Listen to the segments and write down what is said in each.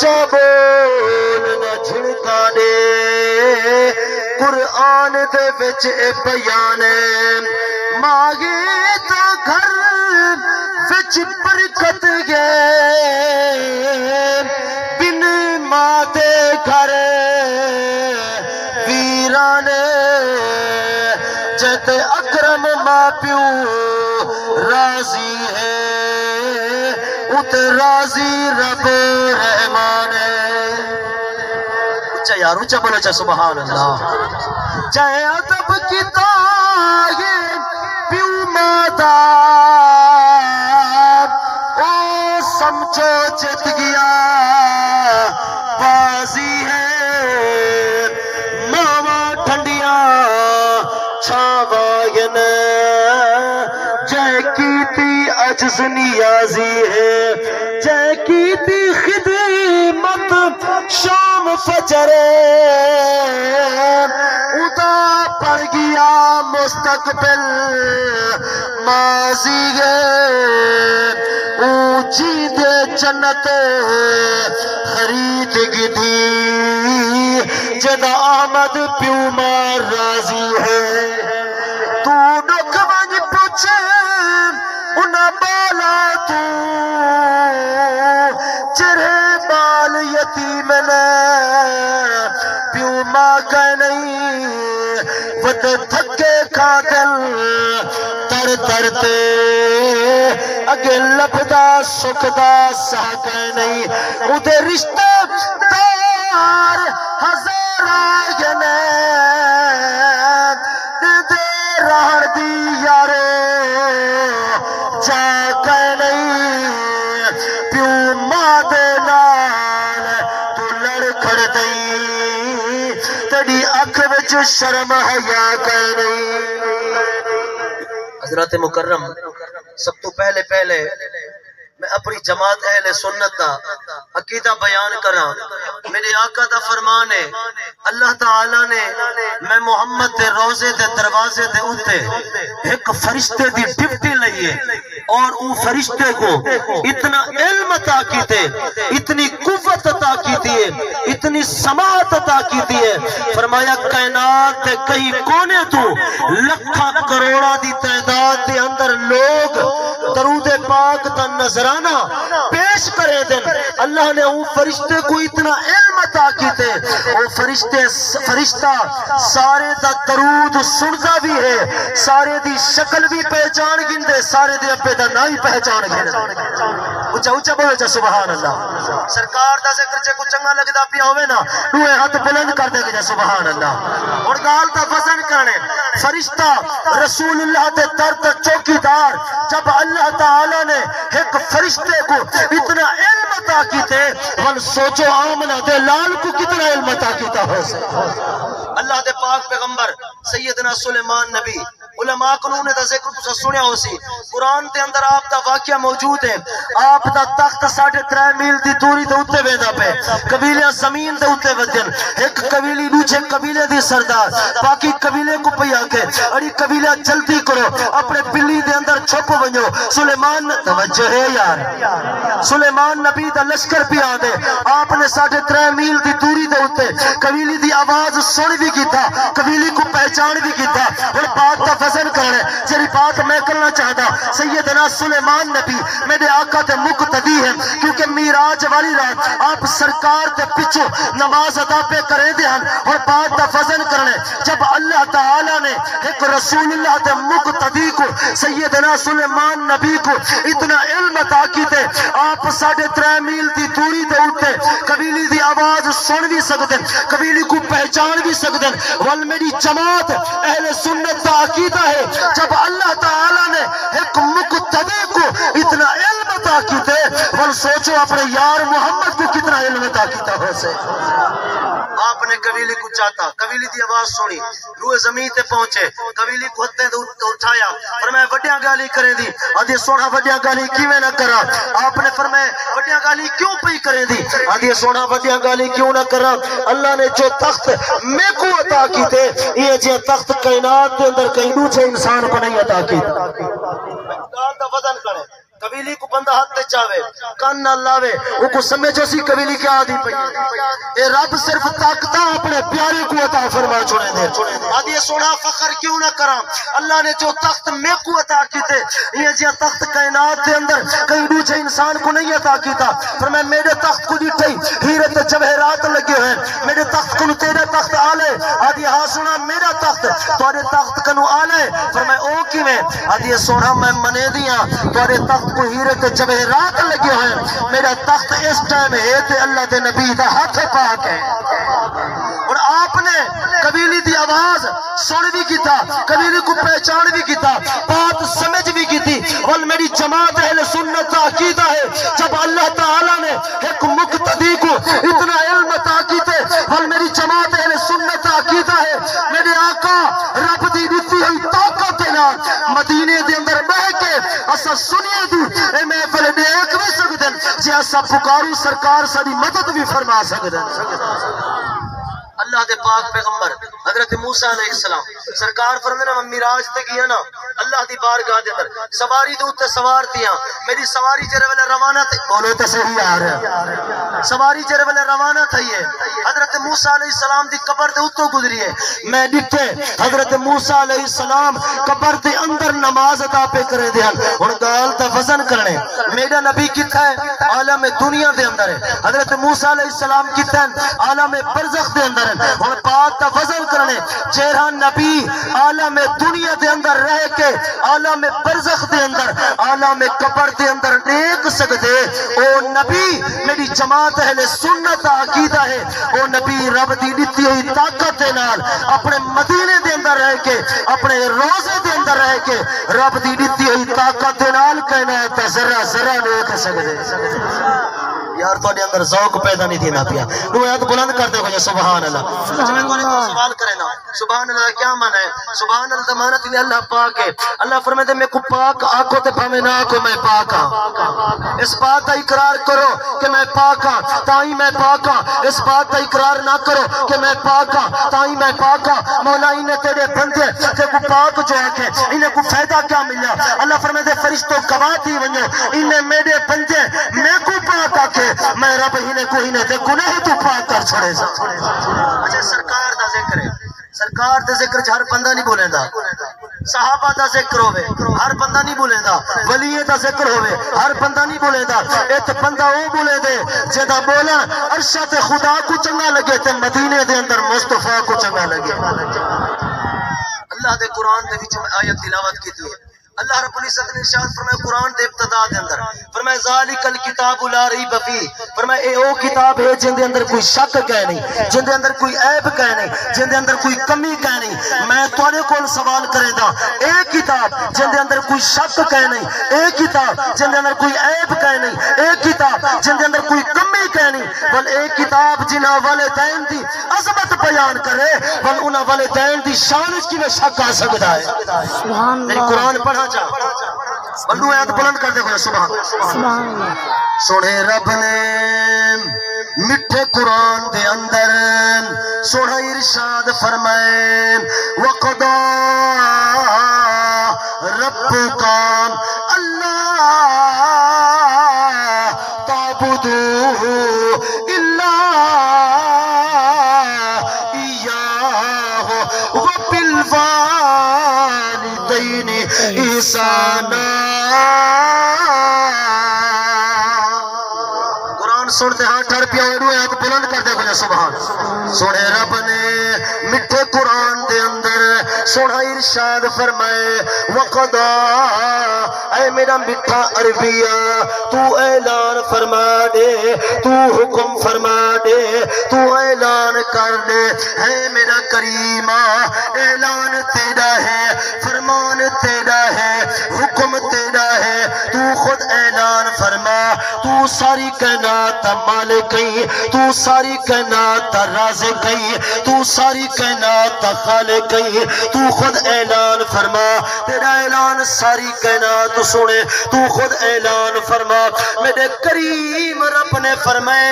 اچا بول نہ جھڑکا دے قرآن دے وچ اے بیان مانگے تا گھر وچ برکت گئے بن ماں دے گھر ویران جت اکرم ماں پیو راضی ہے ات راضی رب رحمان ہے اچھا یار اچھا بولو اچھا سبحان اللہ چاہے ادب کی تاہے پیو ماتا او سمجھو جت گیا بازی ہے ماما ٹھنڈیاں چھاواین جے کیتی عجز نیازی ہے جے کیتی خدمت شام فجر ادا پڑ گیا مستقبل ماضی ہے اونچی دے جنت خرید گدھی جدا آمد پیو مار راضی ہے تو نک ونج پوچھے انہا بالا تو چرے بال یتیم نے پیو ماں کہ نہیں ود تھکے کھا دل تر تر تے اگے لبدا سکھدا سا کہ نہیں ادھے رشتہ دار ہزار آگنے دے رہن دی یارے جا کہ نہیں پیو ماں دے نال تو لڑ کھڑ دئی تیری اکھ وچ شرم حیا کہ نہیں حضرت مکرم سب تو پہلے میں اپنی جماعت اہل سنت دا عقیدہ بیان کرا میرے آقا دا فرمان ہے اللہ تعالیٰ نے میں محمد دے روزے دے دروازے دے اتے ایک فرشتے دی ڈپٹی لئیے اور او فرشتے کو اتنا علم عطا کیتے اتنی قوت عطا کیتی ہے اتنی سماعت عطا کیتی ہے فرمایا کائنات دے کئی کونے تو لکھا کروڑا دی تعداد دے اندر لوگ درود پاک دا نظرانہ پیش کرے دن اللہ نے وہ فرشتے کو اتنا علم عطا کیتے وہ فرشتہ سارے دا درود سنتا بھی ہے سارے دی شکل بھی پہچان گندے سارے دی اپے دا نائی پہچان گندے اچھا اچھا بولے چا سبحان اللہ سرکار دا ذکر چے کو چنگا لگدا پیا ہوئے نا دوئے ہاتھ بلند کر دے گا سبحان اللہ اور گال دا وزن کرنے فرشتہ رسول اللہ دے در تک چوکی دار جب اللہ تعالیٰ نے ایک فرشتے کو اتنا علم عطا کیتے ون سوچو آمنہ دے لال کو کتنا علم عطا کیتا ہو سے اللہ دے پاک پیغمبر سیدنا سلیمان نبی علماء قانون دا ذکر تسا سنیا ہو سی قرآن دے اندر آپ دا واقعہ موجود ہے آپ دا تخت 3.5 میل دی دوری دے اتے ویدہ پہ قبیلے زمین دے اتے ودن ایک قبیلی دوچے قبیلے دی سردار باقی قبیلے کو پیا کے اڑی قبیلہ جلدی کرو اپنے بلی دے اندر چھپ ونجو سلیمان توجہ ہے یار سلیمان نبی دا لشکر پہ آدھے آپ نے 3.5 میل دی دوری دے اتے قبیلی دی آواز سن بھی کی تھا قبیلی کو پہچان بھی کی تھا اور بات دا وزن کرنے جری بات میں کرنا چاہتا سیدنا سلیمان نبی میرے آقا تے مقتدی ہیں کیونکہ میراج والی رات آپ سرکار تے پچھو نماز ادا پہ کرے دے ہیں اور بات دا وزن کرنے جب اللہ تعالیٰ نے ایک رسول اللہ تے مقتدی کو سیدنا سلیمان نبی کو اتنا علم عطا کیتے آپ 3.5 میل دی دوری دے اٹھتے قبیلی دی آواز سن بھی سکتے قبیلی کو پہچان بھی سکتے وال میری جماعت اہل سنت دا عقیدہ ہے جب اللہ تعالیٰ نے ایک مقتدی کو اتنا علم عطا کیتے وال سوچو اپنے یار محمد کو کتنا علم عطا کیتا ہو سے آپ نے قبیلی کو چاہتا قبیلی دی آواز سنی روح زمین تے پہنچے قبیلی کو ہتھیں اٹھایا فرمایا وڈیاں گالی کریں دی آدھی سونا وڈیاں گالی کیویں نہ کرا آپ نے فرمایا وڈیاں گالی کیوں پئی کریں دی آدھی سونا وڈیاں گالی کیوں نہ کرا اللہ نے جو تخت میں کو عطا کیتے یہ جے تخت کائنات دے اندر کہیں دوسرے انسان کو نہیں عطا کیتا گال دا وزن کرے قبیلی کو بندہ ہاتھ تے چاہے کان نہ لاوے وہ کو سمجھو سی قبیلی کیا آدھی پئی اے رب صرف طاقتاں اپنے پیارے کو عطا فرما چھوڑے دے آدھی سونا فخر کیوں نہ کراں اللہ نے جو تخت میں کو عطا کیتے یہ جی تخت کائنات دے اندر کئی دوسرے انسان کو نہیں عطا کیتا فرمایا میرے تخت کو دیٹھئی ہیرے تے جواہرات لگے ہیں میرے تخت کو تیرے تخت آلے آدھی ہاں سونا میرا تخت تورے تخت کنو آلے فرمایا او کیویں آدھی سونا میں منے دیاں تورے تخت کو ہیرے تے جواہرات لگے ہیں میرا تخت اس ٹائم ہے تے اللہ دے نبی دا ہاتھ پاک ہے اور آپ نے قبیلی دی آواز سن بھی کیتا قبیلی کو پہچان بھی کیتا بات سمجھ بھی کیتی اور میری جماعت اہل سنت عقیدہ ہے جب اللہ تعالیٰ نے ایک مقتدی کو اتنا علم عطا کیتے اور میری جماعت اہل سنت عقیدہ ہے میرے آقا رب دی دتی ہوئی طاقت ہے نا مدینے دے اندر بہ کے اسا سنیے دی اے محفل دیکھ بھی سکدن جے اسا پکارو سرکار ساری مدد بھی فرما سکدن اللہ دے پاک پیغمبر حضرت موسیٰ علیہ السلام سرکار فرمانے میں میراج تے گیا نا اللہ دی بارگاہ دے اندر سواری دے اوتے سوار تیاں میری سواری جڑے ویلے روانہ تھی بولو تے صحیح آ رہا سواری جڑے ویلے روانہ تھی ہے حضرت موسیٰ علیہ السلام دی قبر دے اوتوں گزری ہے میں ڈٹھے حضرت موسیٰ علیہ السلام قبر دے اندر نماز ادا پہ کرے دے ہن گال تے وزن کرنے میرا نبی کتھا ہے عالم دنیا دے اندر ہے حضرت موسیٰ علیہ السلام کتھا ہے عالم برزخ دے اندر اور بات تا وزن کرنے چہرہ نبی عالم دنیا دے اندر رہ کے عالم برزخ دے اندر عالم قبر دے اندر دیکھ سکتے او نبی میری جماعت اہل سنت عقیدہ ہے او نبی رب دی دتی ہوئی طاقت دے نال اپنے مدینے دے اندر رہ کے اپنے روزے دے اندر رہ کے رب دی دتی ہوئی طاقت دے نال کہنا ہے ذرہ ذرہ دیکھ سکتے یار تو اندر ذوق پیدا نہیں دینا پیا وہ ہاتھ بلند کرتے ہو سبحان اللہ سوال کرے نا سبحان اللہ کیا معنی ہے سبحان اللہ معنی ہے اللہ پاک ہے اللہ فرماتے میں کو پاک آنکھوں تے پھامے نہ کو میں پاک ہاں اس بات کا اقرار کرو کہ میں پاک ہاں تائی میں پاک ہاں اس بات کا اقرار نہ کرو کہ میں پاک ہاں تائی میں پاک ہاں مولا انہیں تیرے بندے کہ کو پاک جو ہے کہ انہیں کو فائدہ کیا ملا اللہ فرماتے فرشتوں گواہ دی ونجو انہیں میرے بندے میں کو پاک آکے میں رب ہی کوئی نے تے گناہ تو پاک کر چھڑے سا اچھا سرکار دا ذکر ہے سرکار دا ذکر ہر بندہ نہیں بولے دا صحابہ دا ذکر ہوئے ہر بندہ نہیں بولے دا ولی دا ذکر ہوئے ہر بندہ نہیں بولے دا ایت بندہ وہ بولے دے جدا بولا عرشت خدا کو چنگا لگے تے مدینے دے اندر مصطفیٰ کو چنگا لگے اللہ دے قرآن دے وچ آیت تلاوت کی دی اللہ رب العزت نے ارشاد فرمایا قرآن دے ابتدا دے اندر فرمایا ذالک الکتاب لا ریب فیہ فرمایا اے او کتاب ہے جن دے اندر کوئی شک کہے نہیں جن دے اندر کوئی عیب کہے نہیں جن دے اندر کوئی کمی کہے نہیں میں تواڈے کول سوال کرے دا اے کتاب جن دے اندر کوئی شک کہے نہیں اے کتاب جن دے اندر کوئی عیب کہے نہیں اے کتاب جن دے اندر کوئی کمی کہے نہیں بل اے کتاب جنہاں والدین دی عظمت بیان کرے بل انہاں والدین دی شان وچ کیویں شک آ سکدا ہے سبحان اللہ قرآن پڑھا بندو آیات بلند کر دے سبحان اللہ سونے رب نے مٹھے قرآن دے اندر سونا ارشاد فرمائے وقضا ربک اللہ تعبدوا الا ایاہ وبالوالدین احسانا قرآن سنتے ہاں ٹھر پیا ہوئے ہاتھ بلند کر دے گے سبحان سونے رب نے مٹھے قرآن دے اندر سونا ارشاد فرمائے وقضا اے میرا مٹھا عربیہ تو اعلان فرما دے تو حکم فرما دے تو اعلان کر دے اے میرا کریمہ اعلان تیرا ہے فرمان تیرا ہے حکم تیرا ہے تو خود اعلان فرما تو تو ساری کائنات دا مالک ہے، تو ساری کائنات دا رازق ہے، تو ساری کائنات دا خالق ہے، تو خود اعلان فرما، تیرا اعلان ساری کائنات سنے، تو خود اعلان فرما، میرے کریم رب نے فرمائے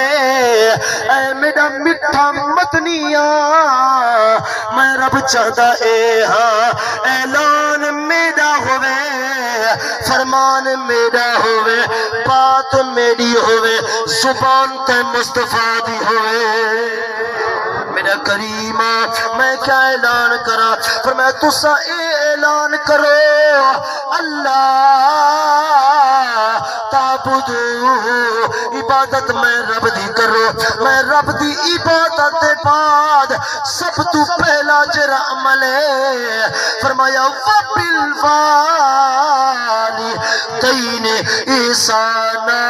اے میرا مٹھا مدنیاں میں رب چاہتا اے ہاں اعلان میرا ہوئے، فرمان میرا ہوئے، بات میری ہوئے، زبان تے مصطفیٰ دی ہوئے۔ میرا کریمہ میں کیا اعلان کرا؟ فرمایا تسا اے اعلان کرو اللہ تعبدو، عبادت میں رب دی کرو، میں رب دی عبادت بعد سب تو پہلا جرا عمل ہے، فرمایا وَبِالْوَالِدَيْنِ اِحْسَانًا،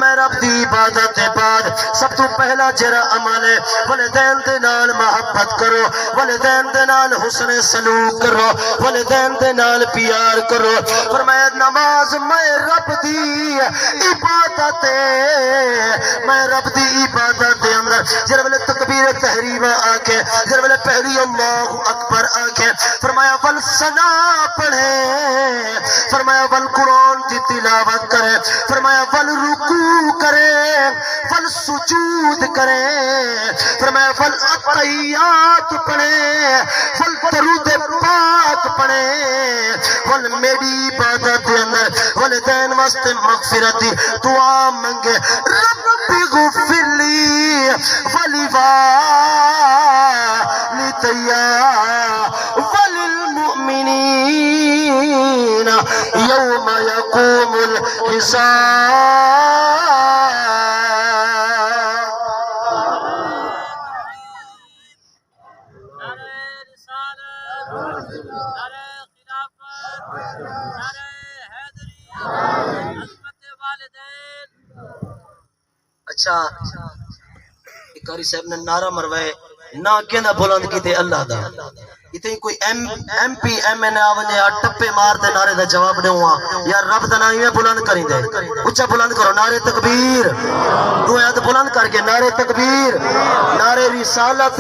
میں رب دی عبادت بعد سب تو پہلا جرا عمل ہے والدین دے نال محبت کرو، والدین دے نال حسن سلوک کرو، والدین دے نال پیار کرو۔ فرمایا نماز میں رب دی عبادت ہے، میں رب دی عبادت دے اندر جر ویلے تکبیر تحریمہ آکے، جر ویلے پہلی اللہ اکبر آکے، فرمایا والثنا پڑھے، فرمایا والقرآن دی تلاوت کرے، فرمایا والرکوع کرے، والسجود کرے، فرمایا والعطیات پڑھے، والدرود پاک پڑھے، میری عبادت دے اندر والدین واسطے مغفرت دی دعا منگے، رب غفر لی ولوالدی وللمؤمنین یوم یقوم الحساب۔ اچھا قاری صاحب نے نعرہ مروائے نہ کہنا بلند کی تے اللہ دا، اتنی کوئی ایم پی ایم این آونے ٹپے مار دے نعرے دا جواب دے ہوا یا رب دا نامی میں بلند کریں دے، اچھا بلند کرو نعرے تکبیر، دو آیات بلند کر کے نعرے تکبیر، نعرے رسالت،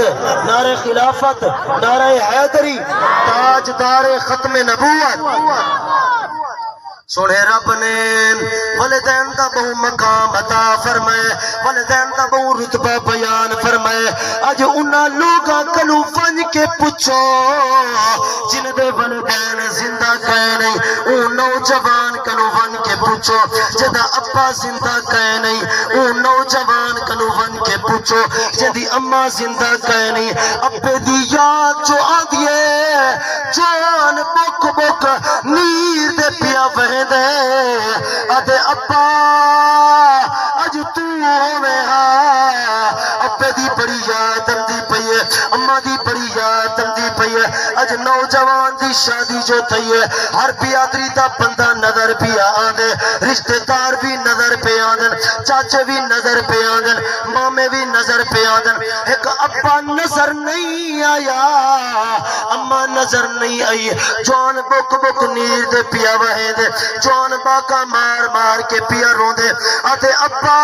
نعرے خلافت، نعرے حیدری، تاجدار ختم نبوت۔ سونے رب نے والدین دا بہو مقام عطا فرمائے، والدین دا بہو رتبہ بیان فرمائے، اج انہاں لوگاں کلو ون کے پوچھو جن دے والدین زندہ کہے نہیں، اون نوجوان کلو ون کے پوچھو جدا ابا زندہ کہے نہیں، اون نوجوان کلو ون کے پوچھو جدی اما زندہ کہے نہیں، ابے دی یاد جو آدھیے جوان بک بک نیر دے پیا وہے دے ادے ابا اج تو ہوے ہاں، ابے دی بڑی یاد آندی پئی ہے، اما دی بڑی یاد آندی پئی ہے، اج نوجوان دی شادی جو تھی ہے، ہر بیادری دا بندہ نظر پہ آندے، رشتہ دار بھی نظر پہ آندن، چاچے بھی نظر پہ آندن، مامے بھی نظر پہ آندن، ایک ابا نظر نہیں آیا، اما نظر نہیں آئی، جوان بک بک نیر دے پیا وہے دے، جوان باکا مار مار کے پیا رون دے، آتے ابا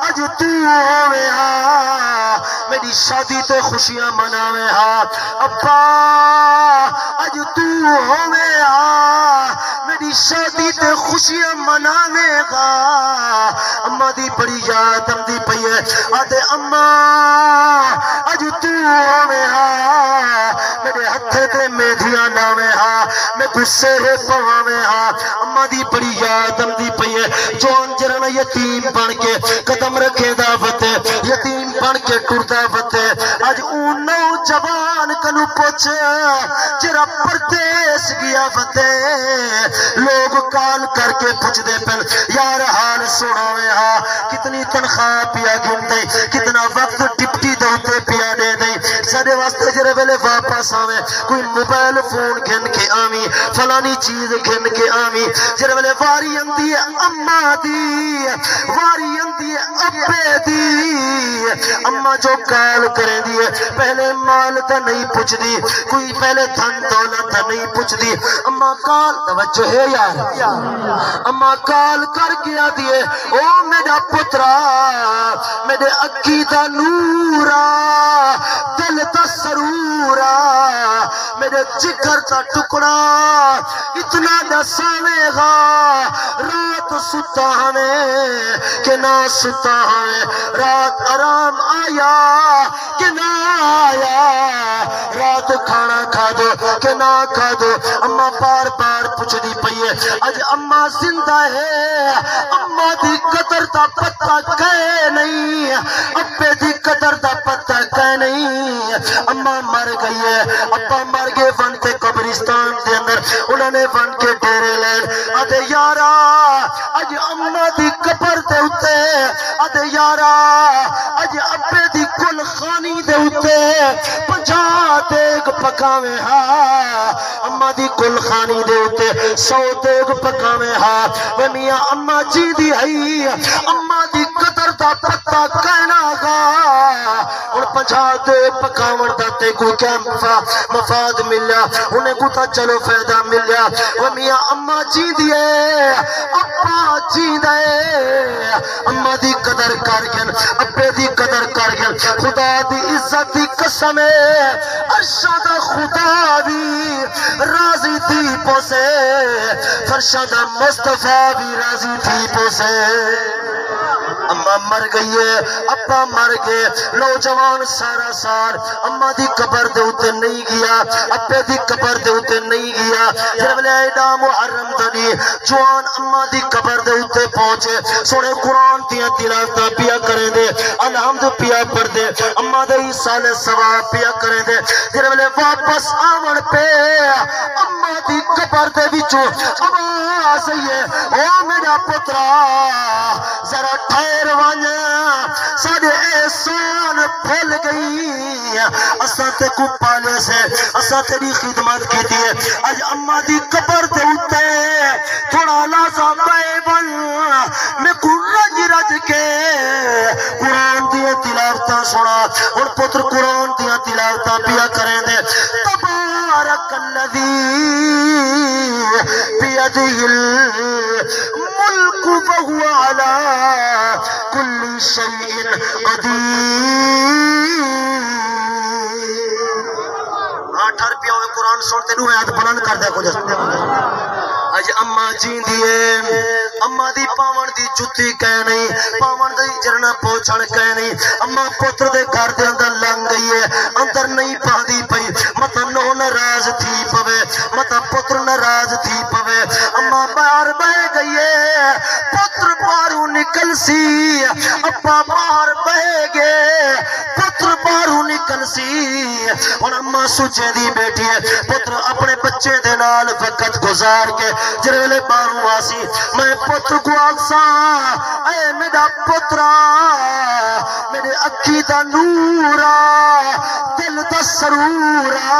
اج تو ہوئے ہاں، میری شادی تے خوشیاں مناوے ہاں، ابا اج تو ہوئے ہاں، میری شادی تے خوشیاں مناوے گا، اما دی بڑی یاد آندی پئی ہے، آتے اما اج تو ہوئے ہاں، میرے ہتھے تے میدھیاں ناوے ہاں، میں گسے ہے پواوے ہاں، اما دی بڑی یاد آندی پئی ہے، جوان جرن یتیم بن کے قدم رکھے دا وتے، یتیم بن کے ٹردا وتے، اج اون نوجوان کنو پوچھ جرا پردیس گیا وتے، لوگ کال کر کے پوچھ دے پن یار حال سناوے ہاں، کتنی تنخواہ پیا گن دے، کتنا وقت ڈپٹی دوتے پیا دے دے، سارے واسطے جرے ویلے واپس آوے، کوئی موبائل فون گھن کے آمی، فلانی چیز گھن کے آمی، جرے ویلے واری اندی ہے اما دی، واری اندی ہے ابے دی، اما جو کال کریں دی پہلے مال تا نہیں پوچھ دی کوئی پہلے دھن دولت تا نہیں پوچھ دی اما کال توجہ ہے یار اما کال کر کے آدھی ہے او میرا پترا میرے اکی دا نورا دل دا سرورا میرے جگر دا ٹکڑا اتنا نساوے گا رات ستا ہمیں کہ نہ ستا ہمیں رات آرام آیا کہ نہ آیا رات کھانا کھا دو کہ نہ کھا دو اما بار بار پوچھ دی پئی ہے اج اما زندہ ہے اما دی قدر دا پتہ کہے نہیں ابے دی قدر دا پتہ کہے نہیں اما مر گئی ہے ابا مر گئے ون تے قبرستان دے اندر انہوں نے ون کے ڈیرے لین ادے یارا اج اما دی قبر دے اتے ادے یارا اج ابے دی کل خانی دے اتے 50 دیگ پکاویں ہاں اما دی کل خانی دے اتے 100 دیگ پکاویں ہاں وہ میاں اما جی دی ہے اما دی قدر دا پتہ کہنا گا اور 50 دیگ پکاون دا تے کوئی کیا مفاد ملیا انہیں کو تا چلو فائدہ ملیا وہ میاں اما جی دی ہے ابا جی دے اما دی قدر کر گن ابے دی قدر کر گن خدا دی عزت دی قسم ہے ارشاد خدا بھی راضی تھی پوسے فرشاد مصطفیٰ بھی راضی تھی پوسے اما مر گئی ہے ابا مر گئے نوجوان سارا سار اما دی قبر دے اتے نہیں گیا ابے دی قبر دے اتے نہیں گیا جب لے ایڈا محرم دنی جوان اما دی قبر دے اتے پہنچے سونے قرآن دیا تلاوتاں پیا کریں دے الحمد پیا پڑھ دے اما دے سال ثواب پیا کریں دے جب لے واپس آون پہ اما دی قبر دے وچوں آواز ہے او میرا پترا ذرا ٹھہر وانیا ساڑھے احسان پھیل گئی اساں تے کو پالے سے اساں تیری خدمت کی دیئے آج اما دی قبر دے اتے تھوڑا لازا بے بن میں کو رج رج کے قرآن دیا تلاوتاں سنا اور پتر قرآن دیا تلاوتاں پیا کریں دے تبارک الذی بیدہ الملک وہو علی کل شیء قدیر ٹھر پیا ہوئے قرآن سنتے نوے ہاتھ بلند کر دے کو جستے اج اما جین دیئے اما دی پاون دی جتی کہہ نہیں پاون دی جرنا پوچھن کہہ نہیں اما پتر دے گھر دے اندر لنگ گئی ہے اندر نہیں پاندی پئی متا نو ناراض تھی پوے متا پتر ناراض تھی پوے اما باہر بہ گئی ہے پتر باہروں نکل سی ابا باہر بہ گئے پتر باہروں نکل سی اور اما سوچے دی بیٹھی ہے پتر اپنے بچے دے نال وقت گزار کے جرے باہروں آسی میں پتر کو آکسا اے میرا پترا میرے اکی دا نورا دل دا سرورا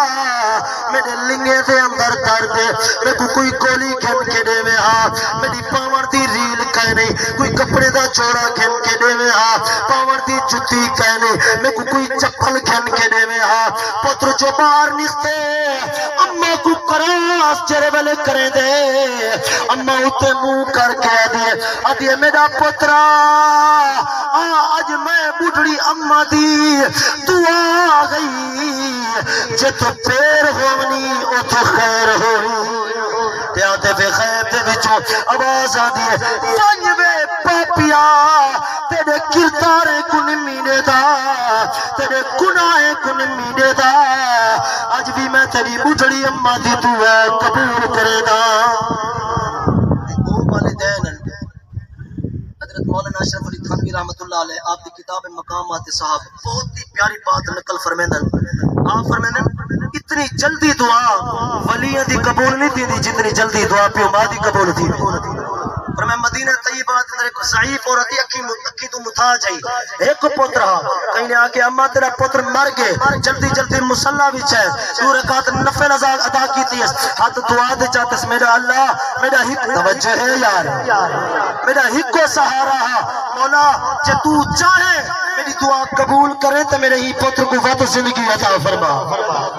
میرے لنگے دے اندر درد میں کوئی گولی کھن کے دے میں ہاں میری پاور دی ریل کہہ نہیں کوئی کپڑے دا چوڑا کھن کے دے میں ہاں پاور دی جتی کہہ نہیں میں کوئی چپل کھن کے دے میں ہاں پتر جو باہر نکتے اما کو کراس چرے والے کریں دے اما اتے منہ کر کے آدھے میرا پترا آج میں بڑھڑی اما دی دعا گئی جے تو پیر ہونی او تو خیر ہوئی پیادے بے خیب دے بچوں آواز آدھی ہے سنجوے پاپیا تیرے کردارے کن مینے دا تیرے گناہ کن مینے دا آج بھی میں تیری بڑھڑی اما دی دعا قبول کرے دا حضرت مولانا اشرف علی تھانوی رحمت اللہ علیہ آپ کی کتاب مقامات صحاب بہت ہی پیاری بات نقل فرمیندن آپ فرمیندن اتنی جلدی دعا ولیاں دی قبول نہیں تھی جتنی جلدی دعا پیو ماں دی قبول تھی فرمایا مدینہ طیبہ اندر ایک ضعیف عورت اکی تو متا جائی ایک پتر کہیں نے آکے اما تیرا پتر مر گئے جلدی جلدی مسلح وچ ہے دو رکعت نفل ادا کیتی ہے ہاتھ دعا دے چاہتے اس میرا اللہ میرا ہک توجہ ہے یار میرا ہک کو سہارا ہے مولا جے تو چاہے میری دعا قبول کرے تو میرے ہی پتر کو وقت زندگی عطا فرما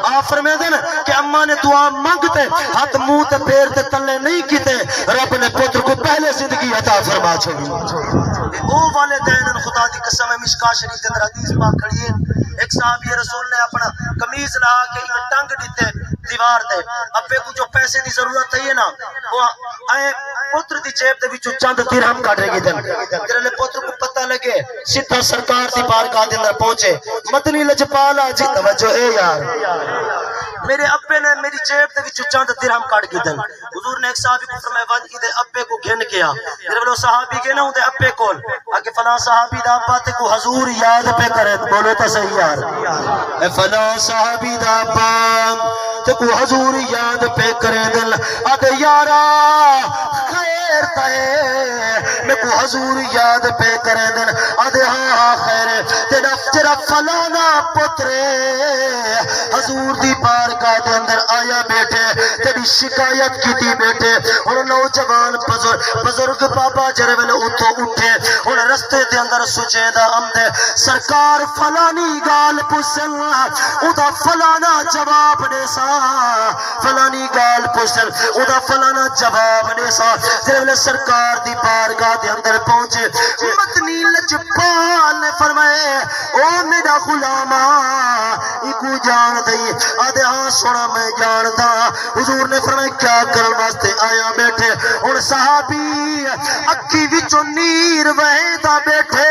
آپ فرمائے دیں کہ اماں نے دعا مانگتے ہاتھ منہ تے پیر تے تلے نہیں کیتے رب نے پتر کو پہلے زندگی عطا فرما چھوڑی او والدین خدا دی قسم ہے مشکا شریف کے اندر حدیث پاک کھڑی ہے ایک صحابی رسول نے اپنا قمیض لا کے ٹنگ دیتے دیوار دے ابے کو جو پیسے دی ضرورت ہے نا وہ اے پتر دی جیب دے وچوں چند درہم کاٹے گی دن تیرے پتر کو پتہ لگے سیدھا سرکار دی بارگاہ دے اندر پہنچے مدنی لجپالا جی توجہ ہے یار میرے ابے نے میری جیب دے وچوں چند درہم کاٹ کے دن حضور نے ایک صحابی کو فرمایا ون ادے ابے کو گھن کیا میرے ولو صحابی گئے نا اودے ابے کول اگے فلاں صحابی دا ابا تے کو حضور یاد پہ کرے بولو تو صحیح یار اے فلاں صحابی دا ابا تے کو حضور یاد پہ کرے دل ادے یارا خیر تے میں کو حضور یاد پہ کرے دل ادے ہاں خیر تیرا فلانا پترے حضور دی بارگاہ دے اندر آیا بیٹھے تیری شکایت کی تھی بیٹھے اور نوجوان بزرگ بابا جرے ویلے اتھو اٹھے اور رستے دے اندر سجے دا امدے سرکار فلانی گال پسل ادا فلانا جواب نے سا فلانی گال پسل ادا فلانا جواب نے سا جرے ویلے سرکار دی بارگاہ دے اندر پہنچے مدنی لجپال نے فرمائے او میرا غلامہ ایکو جان دئی آدھے ہاں سونا میں جان دا حضور نے فرمائے کیا کرن واسطے آیا بیٹھے اور صحابی اکی وچوں نیر وہدا بیٹھے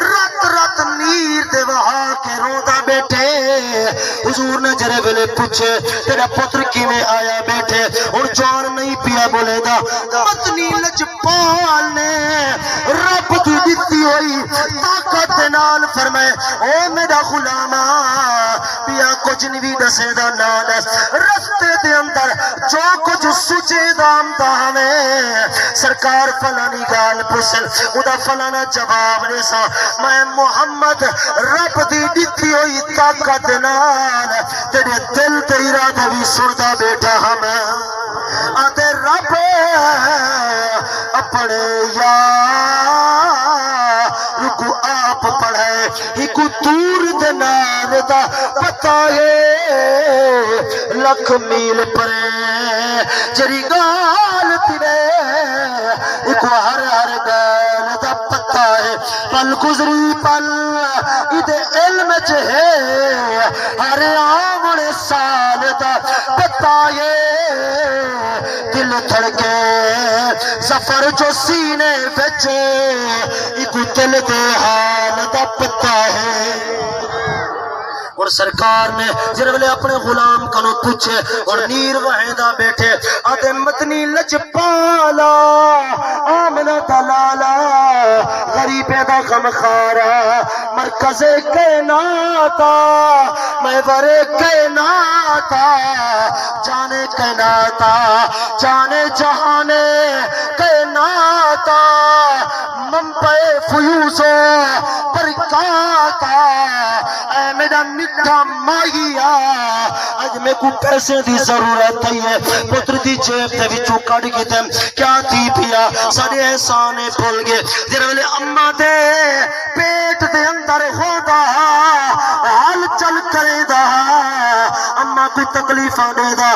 رات رات نیر دے وہا کے رودا بیٹھے حضور نے جرے ویلے پوچھے تیرا پتر کیویں آیا بیٹھے اور جان نہیں پیا بولے دا مدنی لجپال نے رب دی دتی ہوئی طاقت نال فرمائے او میرا غلامہ پیا کچھ نہیں دسے دا نالس رستے دے اندر جو کچھ سچے دام دا ہمیں سرکار فلانی گال پسل ادا فلانا جواب نے سا میں محمد رب دی دتی ہوئی طاقت نال تیرے دل تے ارادہ بھی سندا بیٹھا ہمیں آتے رب اپنے کو آپ پڑھائے ہی کو دور دنار دا پتا ہے لکھ میل پرے جری گال تیرے ایک ہر ہر گال دا پتا ہے پل گزری پل ادھے علم چہے ہر آمن سال دا پتا ہے دل تھڑکے سفر جو سینے بچے ایک دل دے حال دا پتا ہے اور سرکار نے جرولے اپنے غلام کنو پوچھے اور نیر وحیدہ بیٹھے آدھے مدنی لجپالا آمنہ دلالا غریبے دا غمخارا مرکز کائناتا محور کائناتا جانے کائناتا جانے جہانے کائناتا منبع فیوزو برکاتا اے میرا مٹھا مائیا آج میں کو پیسے دی ضرورت ہے پتر دی جیب دے وچوں کڈ کے تے کیا تھی پیا سارے احسانے بھول گئے جڑے ویلے اما دے پیٹ دے اندر ہوندا حال چل کرے دا اما کو تکلیفاں دے دا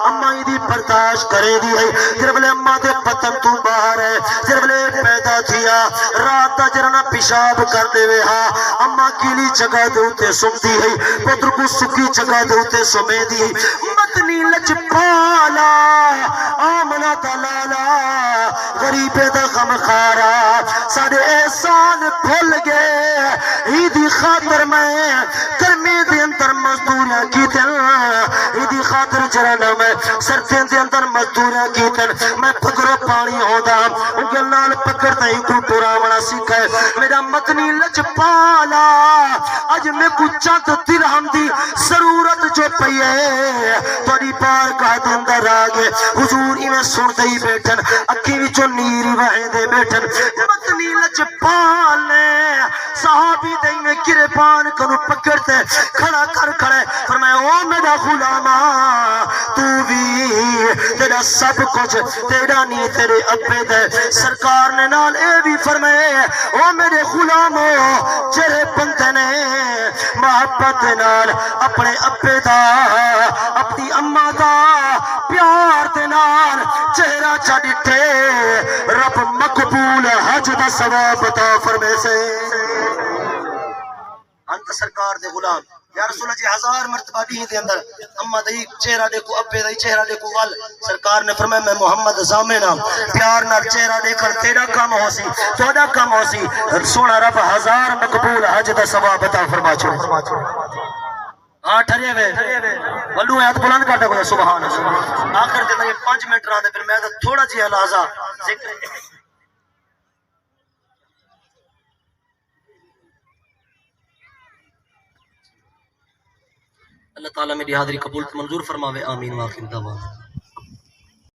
اما دی برداشت کرے دی ہے جڑے ویلے اما دے پتن تو باہر ہے جڑے ویلے پیدا تھیا رات دا جرنا پیشاب کر دے وے ہاں اما کیلی جگہ دے اوتے سمتی ہے پتر کو سکی جگہ دے اوتے سمے دی ہے مدنی لجپالا آمنہ دلالا غریبے دا غمخارا سارے احسان بھول گئے ایدی خاطر میں گرمی دے اندر مزدوریاں کی دل ایدی خاطر جرانا میں سردیں دے اندر مزدوریاں کی دل میں پکڑو پانی ہودا انگل نال پکڑتا ہی کو ٹوراونا سکھائے میرا مدنی لجپالا آج میں کچھ چند درہم دی ضرورت جو پئی ہے تھوڑی بارگاہ دے اندر آ گئے حضور میں سنتے ہی بیٹھن اکھی وچوں نیری وہے دے بیٹھن مدنی لجپال نے صحابی دے میں گربان کنو پکڑتے کھڑا کر کھڑے فرمایا او میرا غلاما تو بھی تیرا سب کچھ تیرا نہیں تیرے ابے دے سرکار نے نال اے بھی فرمائے او میرے غلامو جڑے بندے نے محبت نال اپنے ابے دا اپنی اماں دا پیار دے نال چہرہ چا ڈٹھے رب مقبول حج دا ثواب عطا فرمائے سے انت سرکار دے غلام یا رسول اللہ جی 1000 مرتبہ بھی دے اندر اما دئی چہرہ دیکھو ابے دئی چہرہ دیکھو ول سرکار نے فرمایا میں محمد زامنا پیار نال چہرہ دیکھن تیرا کام ہو سی تہاڈا کام ہو سی سونا رب 1000 مقبول حج دا ثواب عطا فرما چھوڑے ہاں ٹھرے وے ولو ہاتھ بلند کر دے سبحان اللہ آخر دے یہ 5 منٹ رہندے پھر میں تھوڑا جہا لحظہ ذکر اللہ تعالیٰ میری حاضری قبول منظور فرماوے آمین واخر دعوانا